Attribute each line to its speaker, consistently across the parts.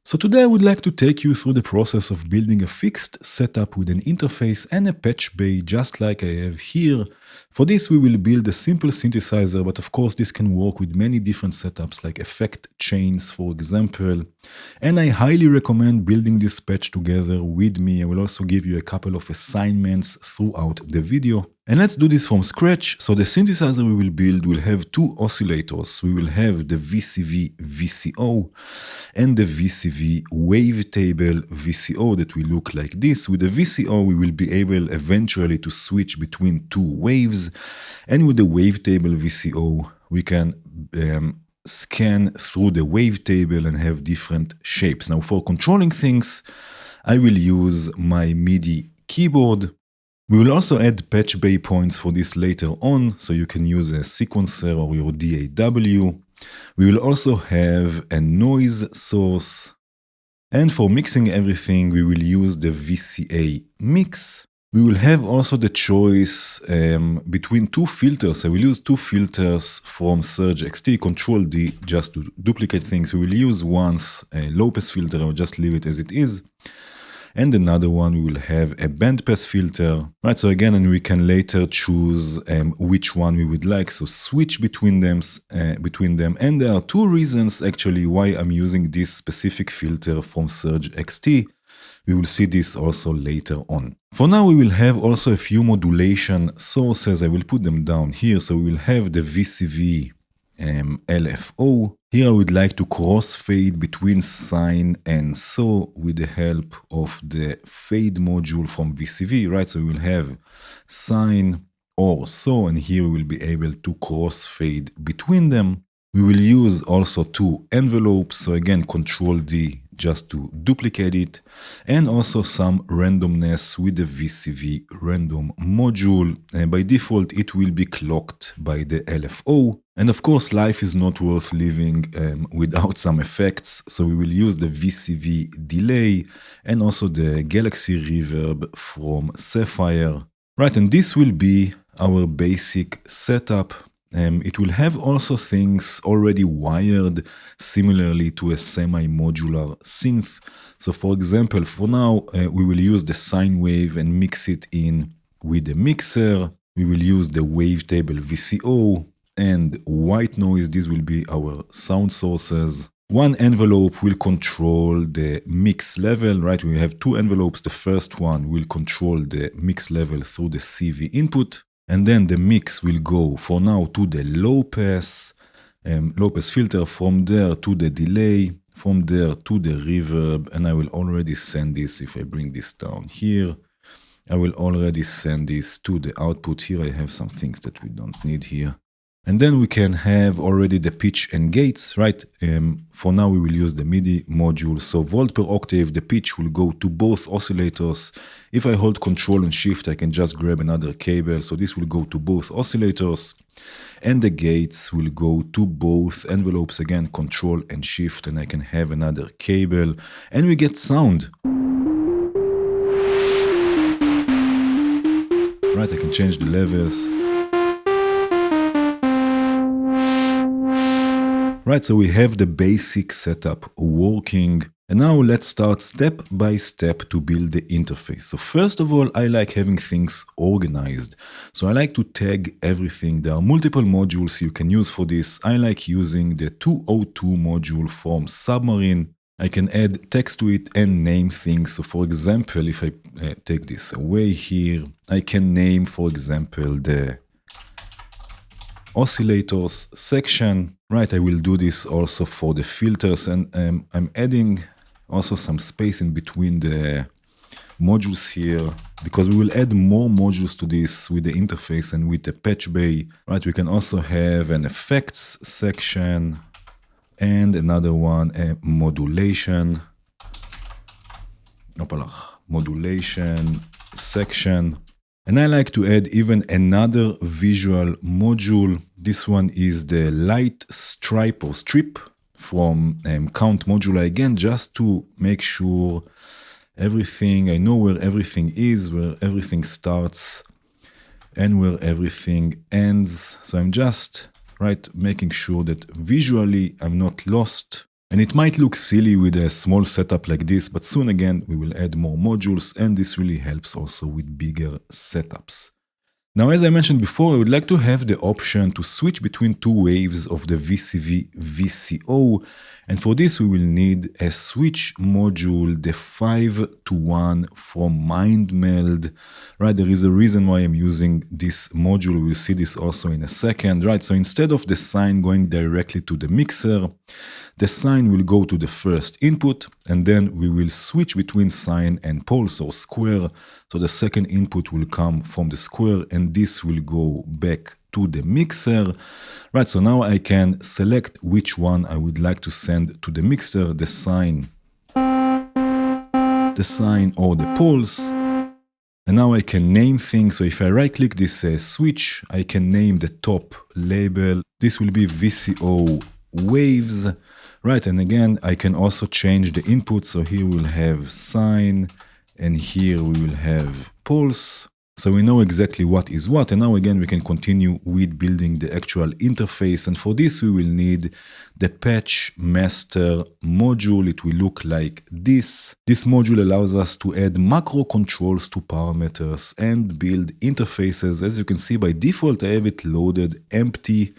Speaker 1: So today I would like to take you through the process of building a fixed setup with an interface and a patch bay just like I have here. For this we will build a simple synthesizer, but of course this can work with many different setups like effect chains for example. And I highly recommend building this patch together with me. I will also give you a couple of assignments throughout the video. And let's do this from scratch. So the synthesizer we will build will have two oscillators. We will have the VCV VCO and the VCV wavetable VCO that will look like this. With the VCO we will be able eventually to switch between two waves, and with the wavetable VCO we can scan through the wavetable and have different shapes. Now for controlling things I will use my MIDI keyboard. We will also add patch bay points for this later on, so you can use a sequencer or your DAW. We will also have a noise source. And for mixing everything, we will use the VCA mix. We will have also the choice between two filters. I will use two filters from Surge XT, Control D, just to duplicate things. We will use once a low pass filter, I will just leave it as it is. And another one we will have a bandpass filter, right? So again, and we can later choose which one we would like. So switch between them. And there are two reasons actually why I'm using this specific filter from Surge XT. We will see this also later on. For now, we will have also a few modulation sources. I will put them down here. So we will have the VCV LFO. Here I would like to crossfade between sine and so with the help of the fade module from VCV, right? So we will have sine or so, and here we will be able to crossfade between them. We will use also two envelopes, so again Control D just to duplicate it, and also some randomness with the VCV random module. And by default it will be clocked by the LFO. And of course life is not worth living without some effects, so we will use the VCV delay and also the Galaxy reverb from Sapphire. Right, and this will be our basic setup. It will have also things already wired similarly to a semi-modular synth. So for example, for now, we will use the sine wave and mix it in with the mixer. We will use the wavetable VCO and white noise. These will be our sound sources. One envelope will control the mix level, right? We have two envelopes. The first one will control the mix level through the CV input. And then the mix will go for now to the low pass filter, from there to the delay, from there to the reverb. And I will already send this, if I bring this down here, I will already send this to the output. Here I have some things that we don't need here. And then we can have already the pitch and gates, right? For now we will use the MIDI module. So volt per octave, the pitch will go to both oscillators. If I hold Control and Shift, I can just grab another cable. So this will go to both oscillators. And the gates will go to both envelopes. Again, Control and Shift, and I can have another cable. And we get sound. Right, I can change the levels. Right, so we have the basic setup working. And now let's start step by step to build the interface. So first of all, I like having things organized. So I like to tag everything. There are multiple modules you can use for this. I like using the 202 module from Submarine. I can add text to it and name things. So for example, if I take this away here, I can name, for example, the oscillators section. Right, I will do this also for the filters, and I'm adding also some space in between the modules here, because we will add more modules to this with the interface and with the patch bay. Right, we can also have an effects section and another one, a modulation section. And I like to add even another visual module. This one is the light stripe or strip from Count Modula, again, just to make sure everything, I know where everything is, where everything starts and where everything ends. So I'm just making sure that visually I'm not lost. And it might look silly with a small setup like this, but soon again, we will add more modules, and this really helps also with bigger setups. Now, as I mentioned before, I would like to have the option to switch between two waves of the VCV VCO, and for this we will need a switch module, the 5-to-1 from MindMeld, right? There is a reason why I'm using this module. We'll see this also in a second, right? So instead of the sine going directly to the mixer, the sine will go to the first input, and then we will switch between sine and pulse or square. So the second input will come from the square, and this will go back to the mixer. Right, so now I can select which one I would like to send to the mixer, the sine or the pulse. And now I can name things. So if I right click this switch, I can name the top label. This will be VCO Waves. Right, and again, I can also change the input. So here we'll have sine, and here we will have pulse. So we know exactly what is what, and now again we can continue with building the actual interface, and for this we will need the patch master module. It will look like this. This module allows us to add macro controls to parameters and build interfaces. As you can see, by default I have it loaded empty,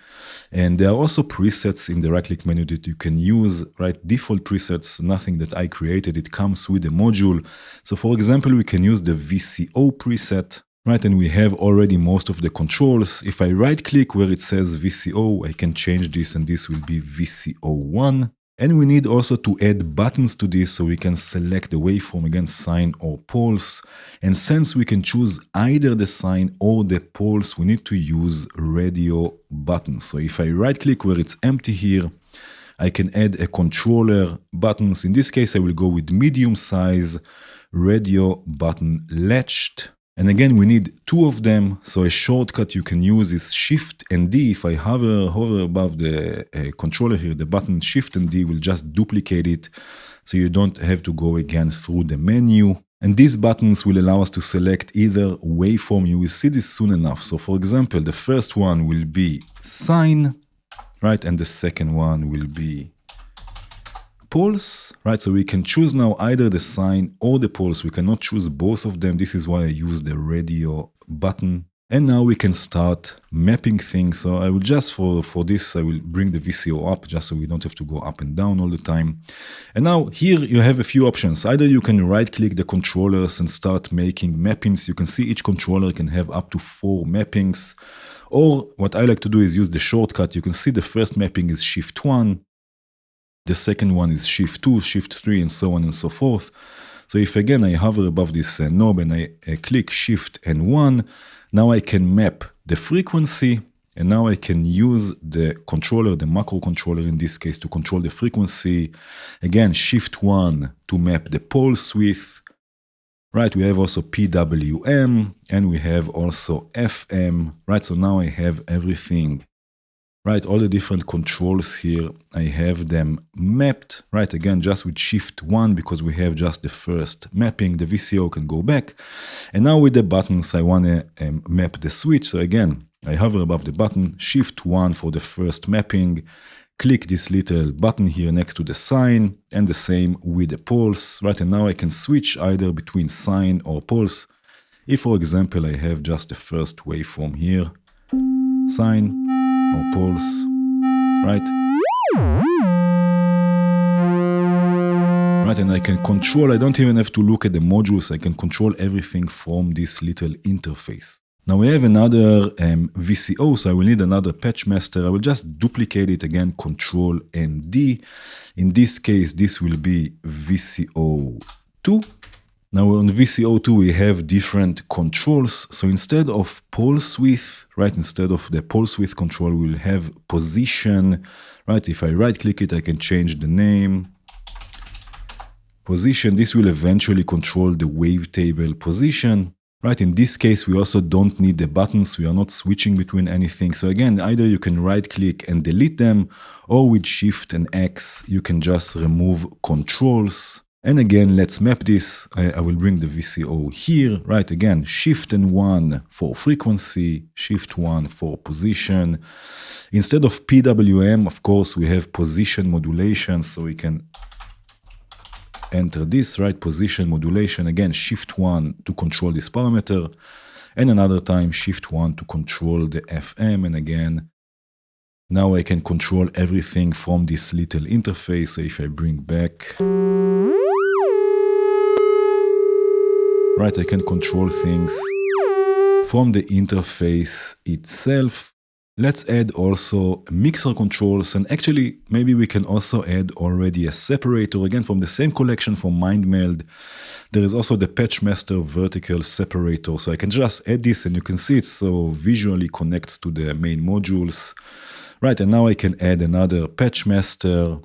Speaker 1: and there are also presets in the right-click menu that you can use, right? Default presets, nothing that I created, it comes with the module. So for example, we can use the VCO preset. Right, and we have already most of the controls. If I right click where it says VCO, I can change this, and this will be VCO1. And we need also to add buttons to this, so we can select the waveform, again, sine or pulse. And since we can choose either the sine or the pulse, we need to use radio buttons. So if I right click where it's empty here, I can add a controller buttons. In this case, I will go with medium size radio button latched. And again, we need two of them. So a shortcut you can use is Shift and D. If I hover above the controller here, the button Shift and D will just duplicate it, so you don't have to go again through the menu. And these buttons will allow us to select either waveform. You will see this soon enough. So for example, the first one will be sine, right? And the second one will be pulse, right? So we can choose now either the sine or the pulse. We cannot choose both of them. This is why I use the radio button. And now we can start mapping things. So I will just, for this, I will bring the VCO up just so we don't have to go up and down all the time. And now here you have a few options. Either you can right click the controllers and start making mappings. You can see each controller can have up to 4 mappings. Or what I like to do is use the shortcut. You can see the first mapping is Shift 1. The second one is Shift 2, Shift 3, and so on and so forth. So if again I hover above this knob and I click Shift and 1, now I can map the frequency, and now I can use the controller, the macro controller in this case, to control the frequency. Again, Shift 1 to map the pulse width. Right, we have also PWM, and we have also FM. Right, so now I have everything. Right, all the different controls here, I have them mapped, right, again, just with Shift 1, because we have just the first mapping. The VCO can go back. And now with the buttons, I want to map the switch. So again, I hover above the button, Shift 1 for the first mapping, click this little button here next to the sine, and the same with the pulse, right, and now I can switch either between sine or pulse. If, for example, I have just the first waveform here, sine or pulse, right? Right, and I can control, I don't even have to look at the modules, I can control everything from this little interface. Now we have another VCO, so I will need another patch master. I will just duplicate it again, Control and D. In this case, this will be VCO2. Now on VCO2 we have different controls. So instead of pulse width, right, instead of the pulse width control, we'll have position, right? If I right click it, I can change the name. Position, this will eventually control the wavetable position. Right, in this case, we also don't need the buttons. We are not switching between anything. So again, either you can right click and delete them, or with Shift and X, you can just remove controls. And again, let's map this. I will bring the VCO here, right? Again, shift and 1 for frequency, shift 1 for position. Instead of PWM, of course, we have position modulation, so we can enter this, right? Position modulation, again, shift 1 to control this parameter, and another time shift 1 to control the FM, and again, now I can control everything from this little interface. So if I bring back, right, I can control things from the interface itself. Let's add also mixer controls, and actually maybe we can also add already a separator, again from the same collection from MindMeld. There is also the Patchmaster vertical separator, so I can just add this and you can see it so visually connects to the main modules. Right, and now I can add another Patchmaster,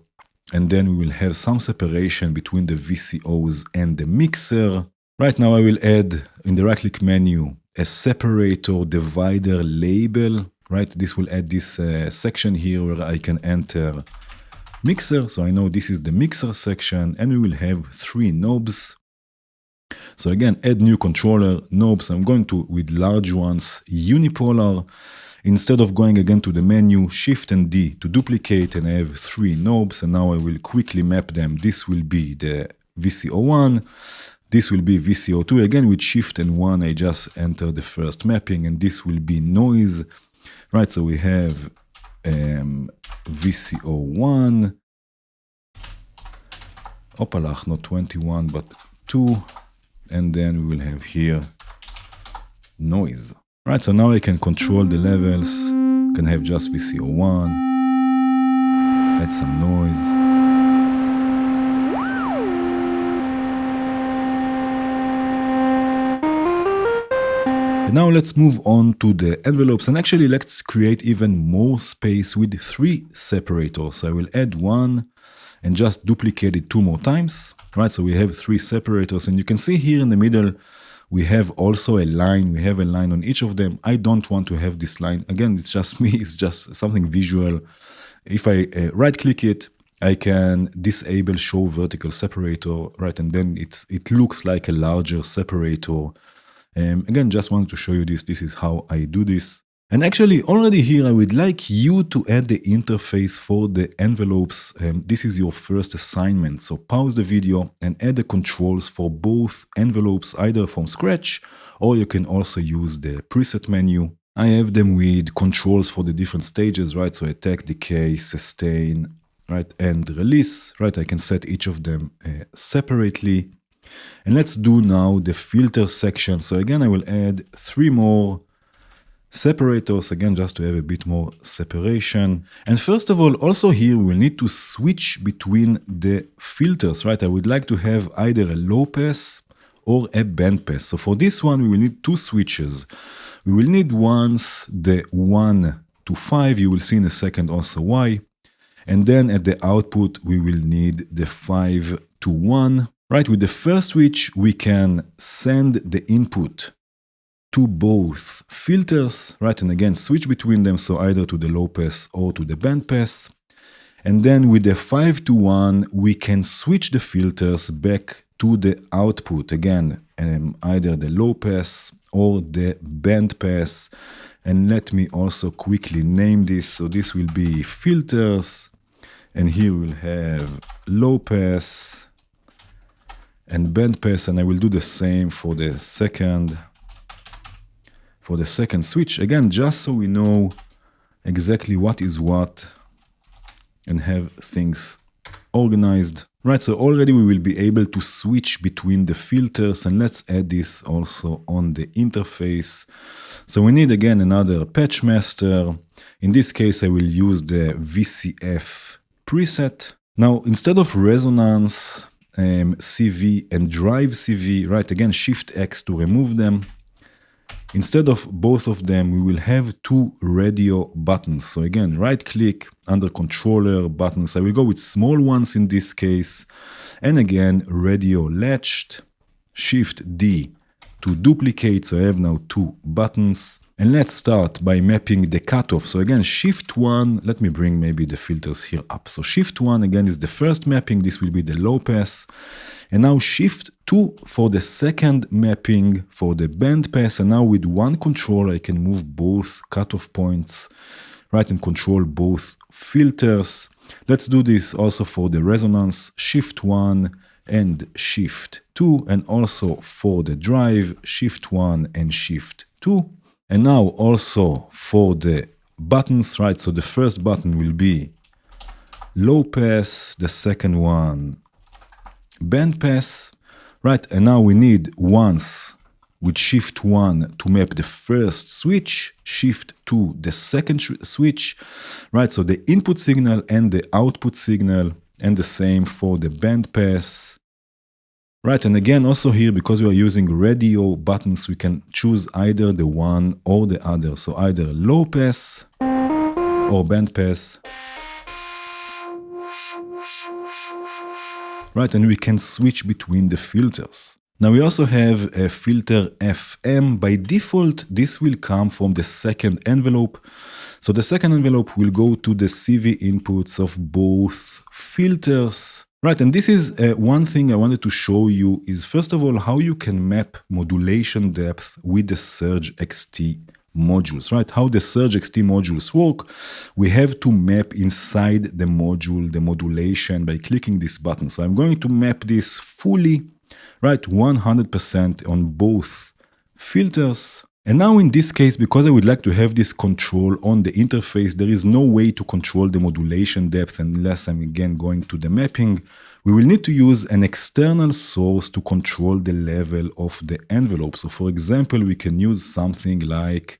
Speaker 1: and then we will have some separation between the VCOs and the mixer. Right now I will add in the right-click menu a separator divider label. Right, this will add this section here where I can enter mixer. So I know this is the mixer section, and we will have 3 knobs. So again, add new controller knobs. I'm going to, with large ones, unipolar. Instead of going again to the menu, Shift and D to duplicate, and I have 3 knobs, and now I will quickly map them. This will be the VCO1, this will be VCO2. Again, with Shift and 1, I just enter the first mapping, and this will be noise. Right, so we have VCO1, Opalach, not 21, but 2, and then we will have here noise. Right, so now I can control the levels, can have just VCO1, add some noise. And now let's move on to the envelopes, and actually let's create even more space with 3 separators. So I will add 1 and just duplicate it 2 more times. Right, so we have 3 separators, and you can see here in the middle we have also a line. We have a line on each of them. I don't want to have this line. Again, it's just me, it's just something visual. If I right click it, I can disable show vertical separator, right, and then it looks like a larger separator. Again, just wanted to show you this. This is how I do this. And actually, already here, I would like you to add the interface for the envelopes. This is your first assignment. So pause the video and add the controls for both envelopes, either from scratch, or you can also use the preset menu. I have them with controls for the different stages, right? So attack, decay, sustain, right, and release, right? I can set each of them separately. And let's do now the filter section. So again, I will add 3 more separators, again, just to have a bit more separation. And first of all, also here, we will need to switch between the filters, right? I would like to have either a low pass or a band pass. So for this one, we will need 2 switches. We will need once the 1 to 5, you will see in a second also why. And then at the output, we will need the 5 to 1. Right, with the first switch, we can send the input to both filters, right, and again, switch between them, so either to the low pass or to the band pass. And then with the 5 to 1, we can switch the filters back to the output, again, either the low pass or the band pass. And let me also quickly name this. So this will be filters, and here we'll have low pass and band pass, and I will do the same for the second switch, again, just so we know exactly what is what and have things organized. Right, so already we will be able to switch between the filters, and let's add this also on the interface. So we need again another Patchmaster. In this case, I will use the VCF preset. Now, instead of resonance, CV and drive CV, right, again, Shift X to remove them. Instead of both of them, we will have 2 radio buttons. So again, right click under controller buttons. I will go with small ones in this case. And again, radio latched, Shift D to duplicate. So I have now 2 buttons. And let's start by mapping the cutoff. So again, Shift 1, let me bring maybe the filters here up. So Shift 1 again is the first mapping. This will be the low pass. And now Shift 2 for the second mapping for the bandpass. And now with one control, I can move both cutoff points, right, and control both filters. Let's do this also for the resonance, Shift 1 and Shift 2, and also for the drive, Shift 1 and Shift 2. And now also for the buttons, right, so the first button will be low pass, the second one band pass, right, and now we need once with Shift 1 to map the first switch, Shift 2 the second switch, right, so the input signal and the output signal, and the same for the band pass. Right, and again, also here, because we are using radio buttons, we can choose either the one or the other. So either low pass or band pass. Right, and we can switch between the filters. Now we also have a filter FM. By default, this will come from the second envelope. So the second envelope will go to the CV inputs of both filters. Right, and this is one thing I wanted to show you is, first of all, how you can map modulation depth with the Surge XT modules, right? How the Surge XT modules work. We have to map inside the module, the modulation, by clicking this button. So I'm going to map this fully, right, 100% on both filters. And now in this case, because I would like to have this control on the interface, there is no way to control the modulation depth unless I'm again going to the mapping. We will need to use an external source to control the level of the envelope. So for example, we can use something like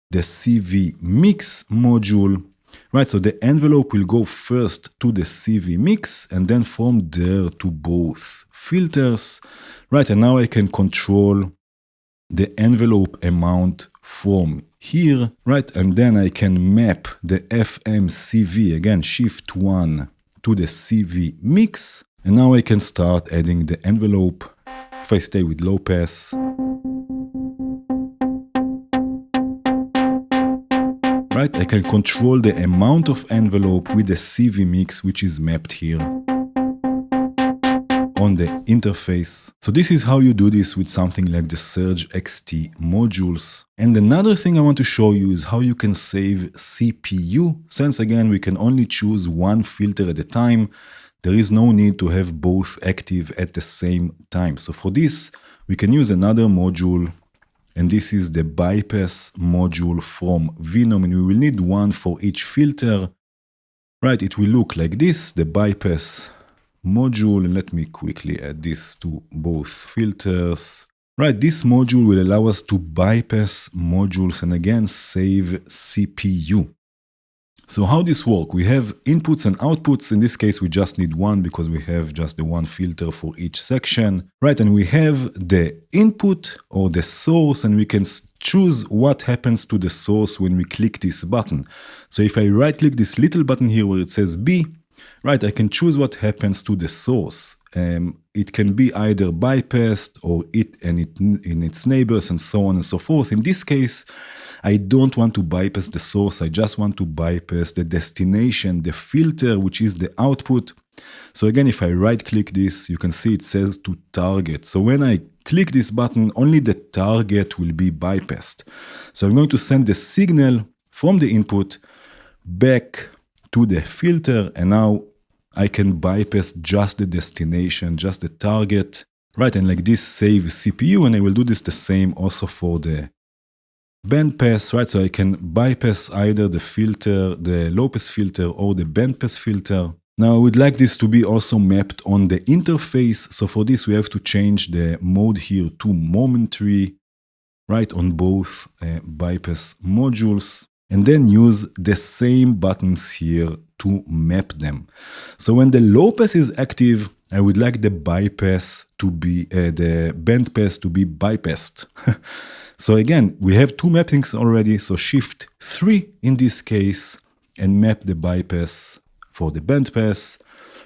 Speaker 1: the CV mix module, right? So the envelope will go first to the CV mix and then from there to both filters, right? And now I can control the envelope amount from here, right? And then I can map the FM CV, again, Shift 1 to the CV mix. And now I can start adding the envelope. If I stay with low pass, right, I can control the amount of envelope with the CV mix, which is mapped here on the interface. So this is how you do this with something like the Surge XT modules. And another thing I want to show you is how you can save CPU. Since again, we can only choose one filter at a time, there is no need to have both active at the same time. So for this, we can use another module, and this is the bypass module from Venom, and we will need one for each filter. Right, it will look like this, the bypass module, and let me quickly add this to both filters. Right, this module will allow us to bypass modules and again save CPU. So how this works? We have inputs and outputs. In this case, we just need one because we have just the one filter for each section. Right, and we have the input or the source, and we can choose what happens to the source when we click this button. So if I right click this little button here where it says B, right, I can choose what happens to the source. It can be either bypassed or in its neighbors and so on and so forth. In this case, I don't want to bypass the source. I just want to bypass the destination, the filter, which is the output. So again, if I right click this, you can see it says to target. So when I click this button, only the target will be bypassed. So I'm going to send the signal from the input back to the filter, and now I can bypass just the destination, just the target, right? And like this saves CPU, and I will do this the same also for the bandpass, right? So I can bypass either the filter, the low pass filter, or the bandpass filter. Now I would like this to be also mapped on the interface. So for this, we have to change the mode here to momentary, right, on both bypass modules, and then use the same buttons here to map them. So when the low pass is active, I would like the bypass to be, the bandpass to be bypassed. So again, we have two mappings already. So Shift 3 in this case, and map the bypass for the bandpass.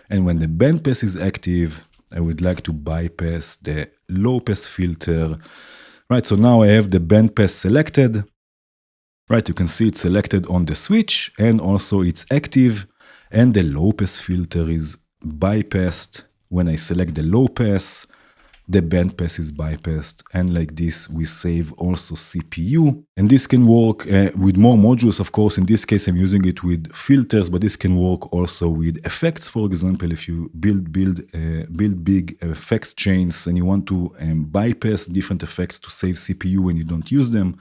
Speaker 1: And when the bandpass is active, I would like to bypass the low pass filter. Right, so now I have the bandpass selected. Right, you can see it's selected on the switch, and also it's active, and the low pass filter is bypassed when I select the low pass, the band pass is bypassed, and like this we save also CPU. And this can work with more modules, of course. In this case I'm using it with filters, but this can work also with effects. For example, if you build big effects chains and you want to bypass different effects to save CPU when you don't use them,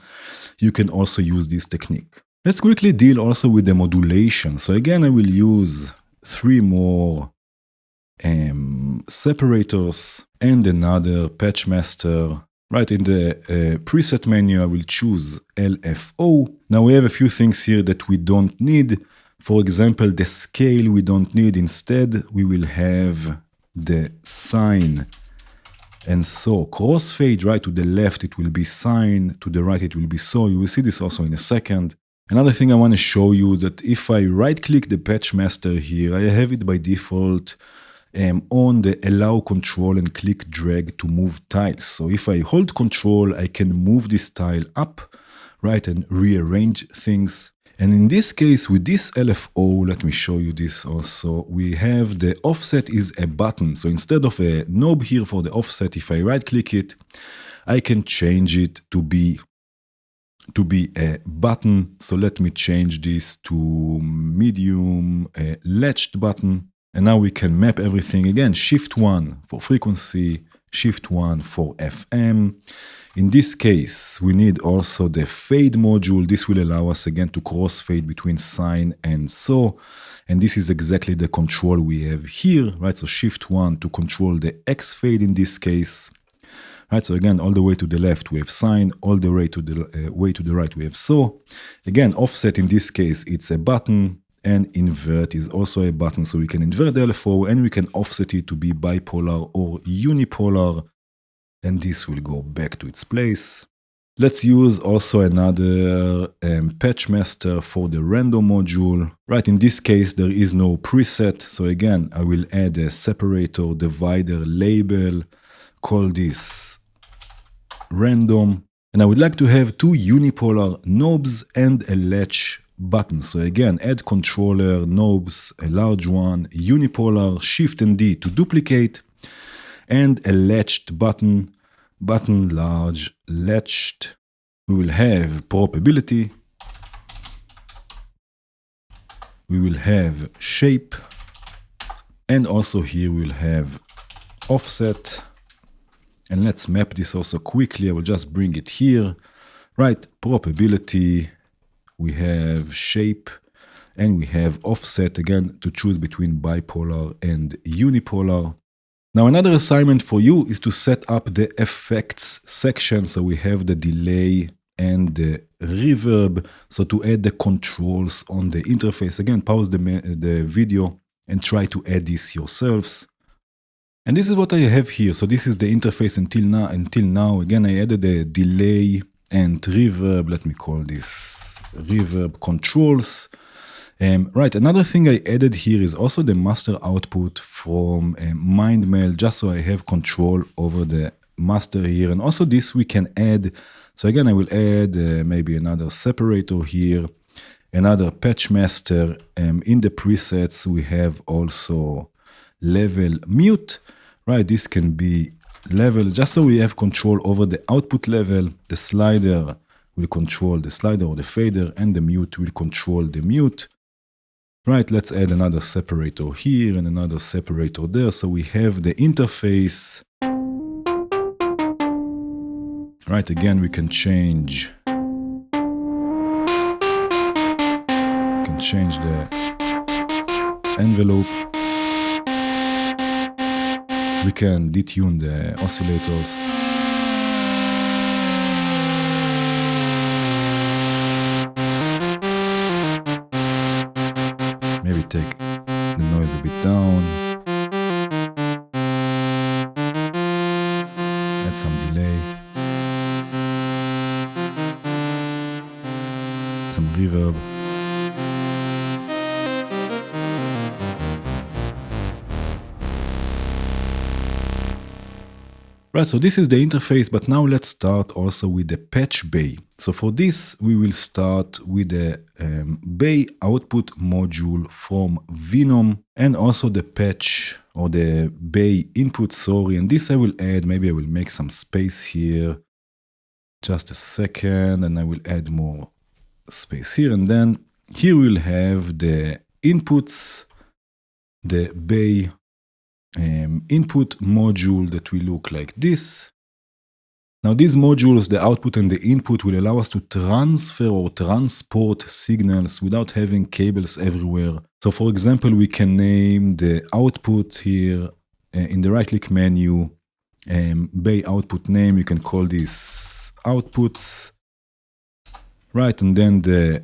Speaker 1: you can also use this technique. Let's quickly deal also with the modulation. So again, I will use 3 more separators and another patch master. Right in the preset menu, I will choose LFO. Now we have a few things here that we don't need. For example, the scale we don't need. Instead, we will have the sine and so. Crossfade, right to the left, it will be sine. To the right, it will be so. You will see this also in a second. Another thing I want to show you that if I right-click the patch master here, I have it by default on the allow control and click drag to move tiles. So if I hold control, I can move this tile up, right, and rearrange things. And in this case, with this LFO, let me show you this also, we have the offset is a button. So instead of a knob here for the offset, if I right click it, I can change it to be a button. So let me change this to medium latched button. And now we can map everything again. Shift 1 for frequency, Shift 1 for FM. In this case, we need also the fade module. This will allow us again to crossfade between sine and so. And this is exactly the control we have here, right? So Shift 1 to control the X fade in this case. Right, so again, all the way to the left we have sine, all the way to the right we have so. Again, offset in this case, it's a button. And invert is also a button, so we can invert the LFO and we can offset it to be bipolar or unipolar, and this will go back to its place. Let's use also another patch master for the random module. Right, in this case there is no preset, so again I will add a separator divider label, call this random, and I would like to have 2 unipolar knobs and a latch button. So again, add controller, knobs, a large one, unipolar, Shift and D to duplicate, and a latched button, large, latched. We will have probability, we will have shape, and also here we'll have offset. And let's map this also quickly. I will just bring it here. Right, probability, we have shape, and we have offset, again, to choose between bipolar and unipolar. Now, another assignment for you is to set up the effects section. So we have the delay and the reverb. So to add the controls on the interface, again, pause the video and try to add this yourselves. And this is what I have here. So this is the interface until now. Again, I added the delay and reverb. Let me call this reverb controls. Right, another thing I added here is also the master output from MindMail, just so I have control over the master here. And also this we can add. So again, I will add maybe another separator here, another patch master. In the presets, we have also level mute. Right, this can be level, just so we have control over the output level. The slider will control the slider or the fader, and the mute will control the mute. Right, let's add another separator here and another separator there. So we have the interface. Right, again, we can change. The envelope. We can detune the oscillators. Maybe take the noise a bit down. Add some delay. Some reverb. Right, so this is the interface, but now let's start also with the patch bay. So for this, we will start with the bay output module from Venom and also the patch or the bay input, sorry, and this I will add, maybe I will make some space here, just a second, and I will add more space here, and then here we'll have the inputs, the bay input module that will look like this. Now these modules, the output and the input, will allow us to transfer or transport signals without having cables everywhere. So for example, we can name the output here in the right-click menu, bay output name, you can call this outputs, right? And then the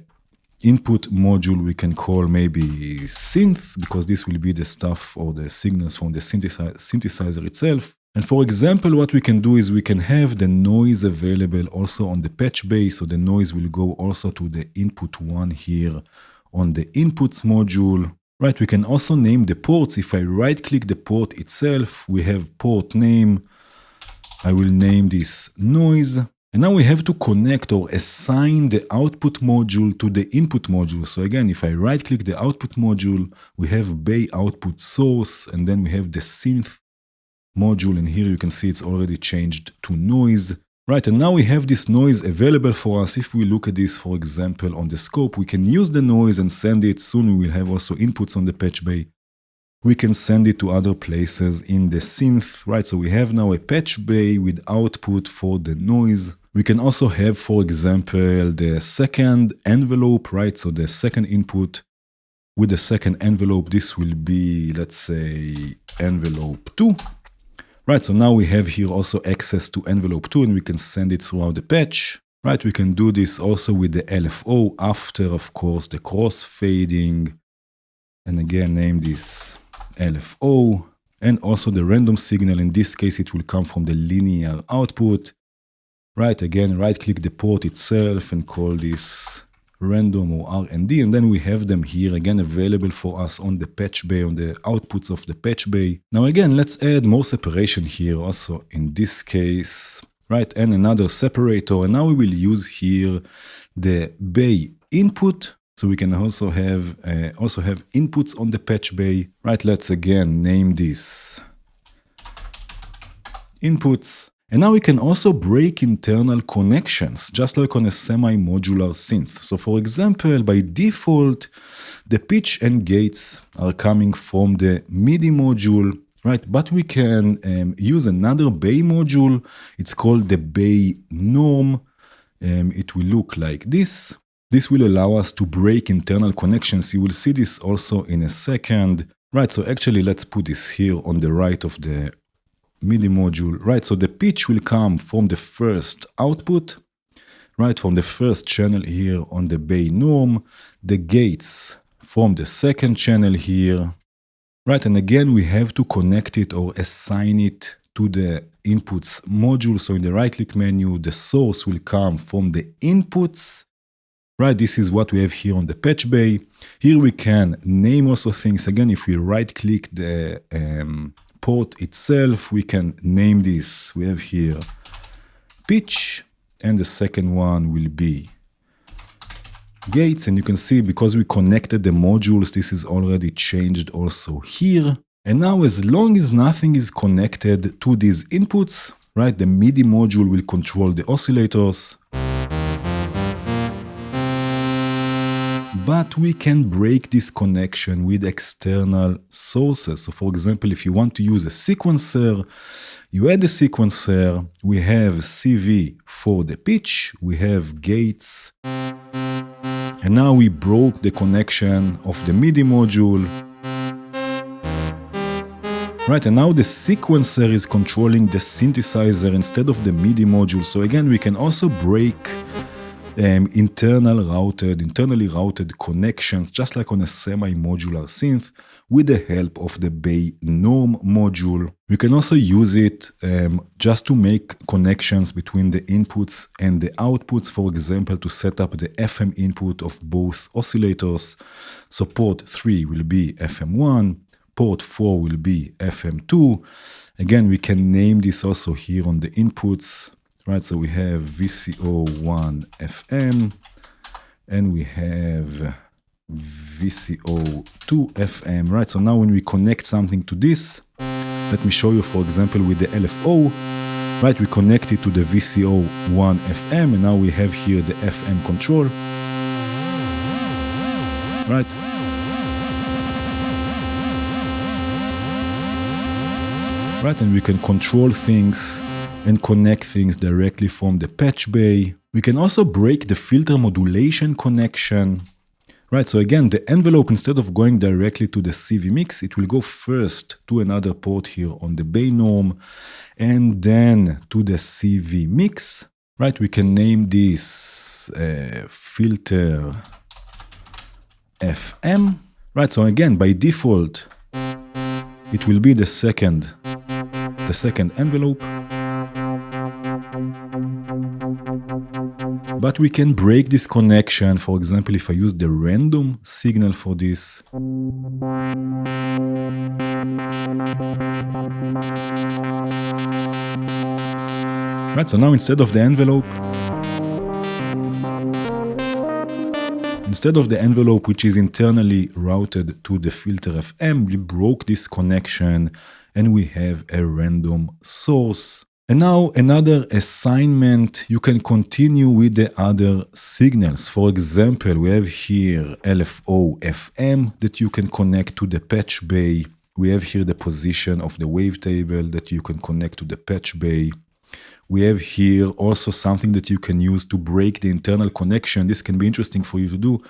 Speaker 1: input module we can call maybe synth, because this will be the stuff or the signals from the synthesizer itself. And for example, what we can do is we can have the noise available also on the patch bay, so the noise will go also to the input one here on the inputs module. Right, we can also name the ports. If I right-click the port itself, we have port name. I will name this noise. And now we have to connect or assign the output module to the input module. So again, if I right-click the output module, we have bay output source, and then we have the synth module, and here you can see it's already changed to noise. Right, and now we have this noise available for us. If we look at this, for example, on the scope, we can use the noise and send it. Soon we will have also inputs on the patch bay. We can send it to other places in the synth, right? So we have now a patch bay with output for the noise. We can also have, for example, the second envelope, right? So the second input with the second envelope, this will be, let's say, envelope 2. Right, so now we have here also access to envelope 2, and we can send it throughout the patch. Right, we can do this also with the LFO after, of course, the crossfading. And again, name this LFO. And also the random signal, in this case, it will come from the linear output. Right, again, right-click the port itself and call this random or R&D, and then we have them here again available for us on the patch bay, on the outputs of the patch bay. Now again, let's add more separation here also in this case, right, and another separator, and now we will use here the bay input, so we can also have inputs on the patch bay, right? Let's again name this inputs. And now we can also break internal connections, just like on a semi-modular synth. So for example, by default, the pitch and gates are coming from the MIDI module, right? But we can use another bay module. It's called the bay norm. It will look like this. This will allow us to break internal connections. You will see this also in a second. Right, so actually let's put this here on the right of the MIDI module, right? So the pitch will come from the first output, right? From the first channel here on the bay norm, the gates from the second channel here, right? And again, we have to connect it or assign it to the inputs module. So in the right-click menu, the source will come from the inputs, right? This is what we have here on the patch bay. Here we can name also things. Again, if we right-click the port itself, we can name this. We have here pitch, and the second one will be gates. And you can see, because we connected the modules, this is already changed also here. And now, as long as nothing is connected to these inputs, right, the MIDI module will control the oscillators. But we can break this connection with external sources. So for example, if you want to use a sequencer, you add a sequencer, we have CV for the pitch, we have gates, and now we broke the connection of the MIDI module. Right, and now the sequencer is controlling the synthesizer instead of the MIDI module. So again, we can also break internally routed connections, just like on a semi-modular synth, with the help of the bay norm module. We can also use it just to make connections between the inputs and the outputs, for example, to set up the FM input of both oscillators. So port 3 will be FM1, port 4 will be FM2. Again, we can name this also here on the inputs. Right, so we have VCO 1 FM, and we have VCO to FM, right? So now when we connect something to this, let me show you, for example, with the LFO, right? We connect it to the VCO1 FM, and now we have here the FM control, right? Right, and we can control things and connect things directly from the patch bay. We can also break the filter modulation connection. Right, so again, the envelope, instead of going directly to the CV mix, it will go first to another port here on the bay norm, and then to the CV mix. Right, we can name this filter FM. Right, so again, by default, it will be the second envelope. But we can break this connection. For example, if I use the random signal for this. Right, so now instead of the envelope, which is internally routed to the filter FM, we broke this connection and we have a random source. And now another assignment, you can continue with the other signals. For example, we have here LFO FM that you can connect to the patch bay. We have here the position of the wavetable that you can connect to the patch bay. We have here also something that you can use to break the internal connection. This can be interesting for you to do.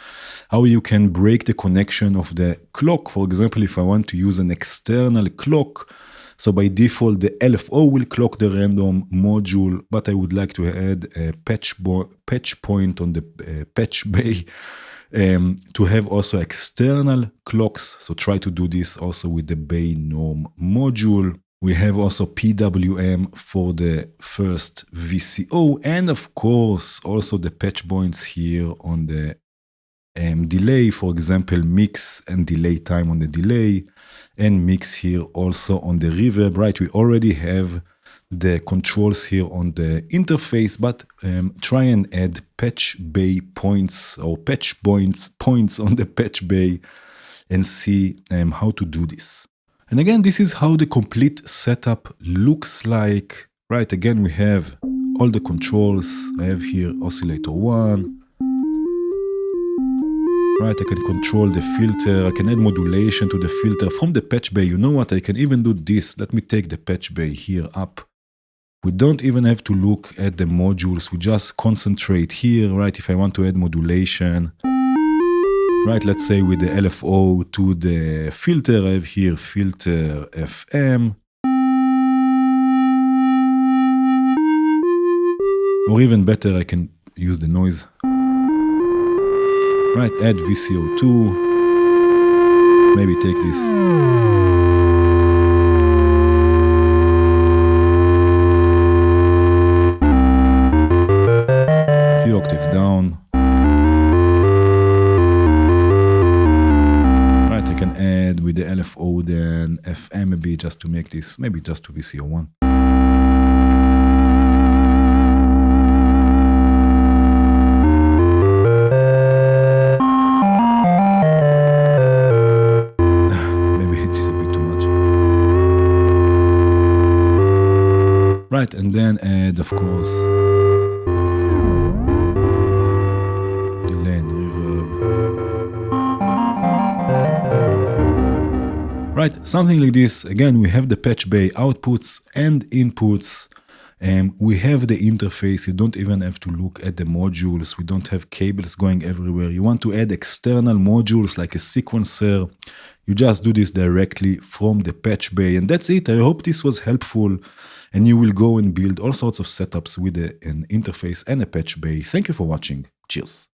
Speaker 1: How you can break the connection of the clock. For example, if I want to use an external clock, so by default, the LFO will clock the random module, but I would like to add a patch point on the patch bay to have also external clocks. So try to do this also with the bay norm module. We have also PWM for the first VCO, and of course also the patch points here on the delay, for example, mix and delay time on the delay, and mix here also on the reverb, right? We already have the controls here on the interface, but try and add patch bay points or patch points on the patch bay and see how to do this. And again, this is how the complete setup looks like, right? Again, we have all the controls. I have here oscillator 1. Right, I can control the filter, I can add modulation to the filter from the patch bay. You know what, I can even do this. Let me take the patch bay here up. We don't even have to look at the modules, we just concentrate here, right? If I want to add modulation, right, let's say with the LFO to the filter, I have here filter FM. Or even better, I can use the noise. Right, add VCO2, maybe take this. A few octaves down. Right, I can add with the LFO then FM a bit just to make this, maybe just to VCO1. Right, and then add, of course, delay and reverb. Right, something like this. Again, we have the patch bay outputs and inputs. We have the interface. You don't even have to look at the modules. We don't have cables going everywhere. You want to add external modules like a sequencer. You just do this directly from the patch bay. And that's it. I hope this was helpful. And you will go and build all sorts of setups with an interface and a patch bay. Thank you for watching. Cheers.